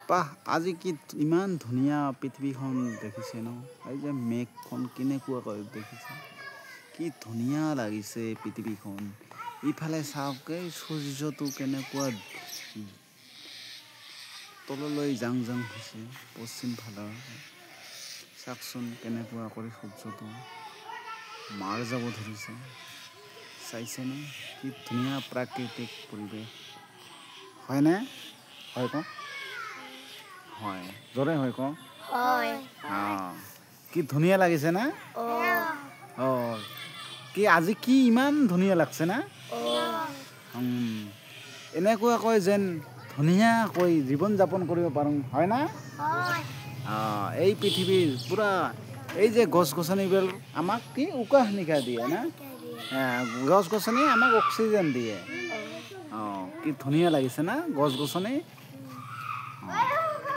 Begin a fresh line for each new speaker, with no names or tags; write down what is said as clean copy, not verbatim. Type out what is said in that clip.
বাহ আজি কি ইমান ধুনীয়া পৃথিৱীখন দেখিছে ন এই যে মেঘখন কেনেকুৱাকৈ দেখিছে কি ধুনীয়া লাগিছে পৃথিৱীখন ইফালে চাওক এই সূৰ্যটো কেনেকুৱা তললৈ জাং জাং হৈছে পশ্চিম ফালৰ চাওকচোন কেনেকুৱা কৰি সূৰ্যটো মাৰ যাব ধৰিছে চাইছেনে কি ধুনীয়া প্ৰাকৃতিক পৰিৱেশ হয়নে হয় কওক হয় জোৰে হয় কওক
হয়
কি ধুনীয়া লাগিছে না কি আজি কি ইমান ধুনীয়া লাগছে না এনেকুৱাকৈ যেন ধুনীয়াকৈ জীৱন যাপন কৰিব পাৰোঁ হয় না এই পৃথিৱীৰ পূৰা এই যে গছ গছনিবোৰ আমাক কি উশাহ নিশাহ দিয়ে না গছ গছনি আমাক অক্সিজেন দিয়ে কি ধুনীয়া লাগিছে না গছ গছনি